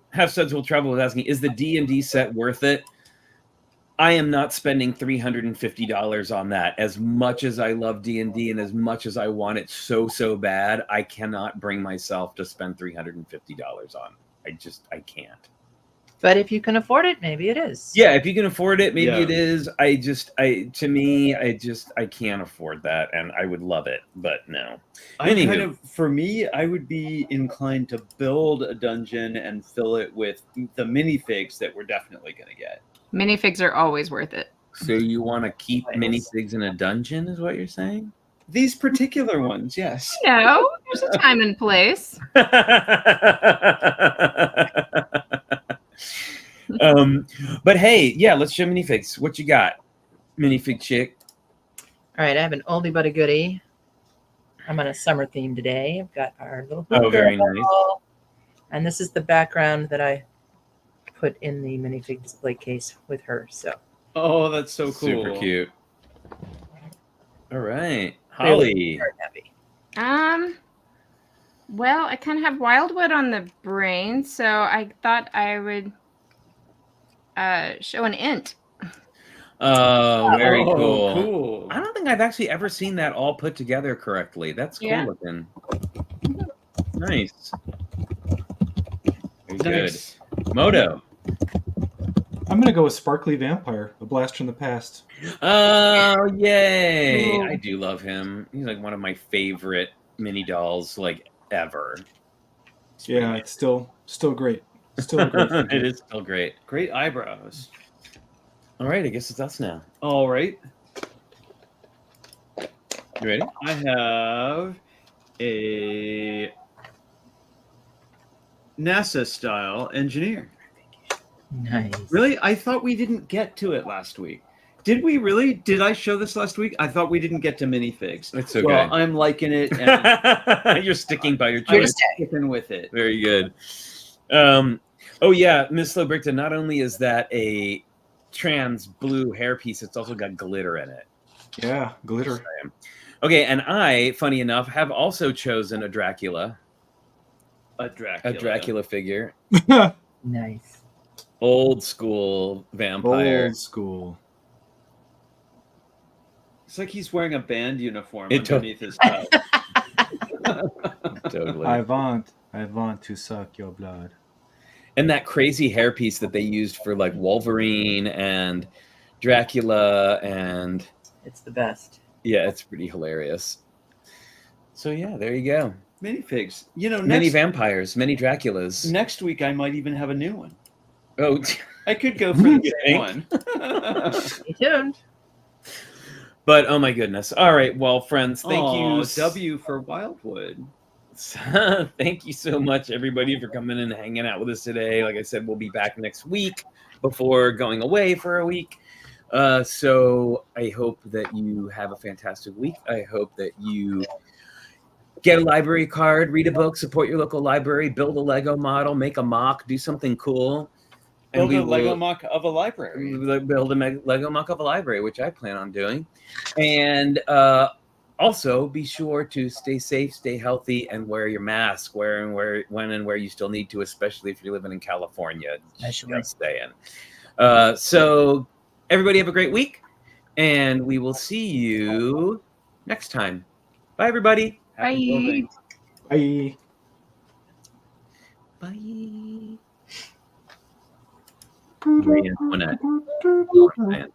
Half Suds Will Travel was asking, is the D&D set worth it? I am not spending $350 on that. As much as I love D&D and as much as I want it so bad, I cannot bring myself to spend $350 on. I can't. But if you can afford it, maybe it is. Yeah, if you can afford it, maybe it is. I can't afford that, and I would love it, but no. For me, I would be inclined to build a dungeon and fill it with the minifigs that we're definitely going to get. Minifigs are always worth it. So you want to keep minifigs in a dungeon, is what you're saying? These particular ones, yes. No, there's a time and place. But hey, let's show minifigs. What you got, Minifigchick? All right, I have an oldie but a goodie. I'm on a summer theme today. I've got our little very nice. And this is the background that I put in the minifig display case with her. So. Oh, that's so cool. Super cute. All right, Holly. Well, I kind of have Wildwood on the brain, so I thought I would show an int. Oh, very cool. Cool. I don't think I've actually ever seen that all put together correctly. That's cool looking. Nice. Very good. Moto. I'm going to go with Sparkly Vampire, a blast from the past. Oh, yay. I do love him. He's like one of my favorite mini dolls, like, ever. Yeah, it's still great. Still a great figure. It is still great. Great eyebrows. All right, I guess it's us now. All right. You ready? I have a NASA-style engineer. Nice. Really? I thought we didn't get to it last week. Did we really? Did I show this last week? I thought we didn't get to minifigs. It's okay. Well, I'm liking it. And You're sticking by your I'm choice. sticking with it. Very good. Oh yeah, Miss Slobrickton, not only is that a trans blue hairpiece, it's also got glitter in it. Yeah, glitter. Okay, and I, funny enough, have also chosen a Dracula. A Dracula. A Dracula figure. Nice. Old school vampire. Old school. It's like he's wearing a band uniform It underneath his top. Totally. I want to suck your blood. And that crazy hairpiece that they used for like Wolverine and Dracula, and It's the best. yeah, it's pretty hilarious. So yeah, there you go. Minifigs. You know, Many vampires, many Draculas. next week I might even have a new one. Oh, I could go for the You same think? one. Stay tuned. but oh my goodness. All right, well, friends, thank you. W for Wildwood. Thank you so much, everybody, for coming and hanging out with us today. Like I said, we'll be back next week before going away for a week. So I hope that you have a fantastic week. I hope that you get a library card, read a book, support your local library, build a Lego model, make a mock, do something cool. And Build a Lego mock of a library. Build a Lego mock of a library, which I plan on doing. And also, be sure to stay safe, stay healthy, and wear your mask. When and where you still need to, especially if you're living in California. Just staying. So, everybody have a great week, and we will see you next time. Bye, everybody. Happy building. Bye. Bye. Maria Antoinette.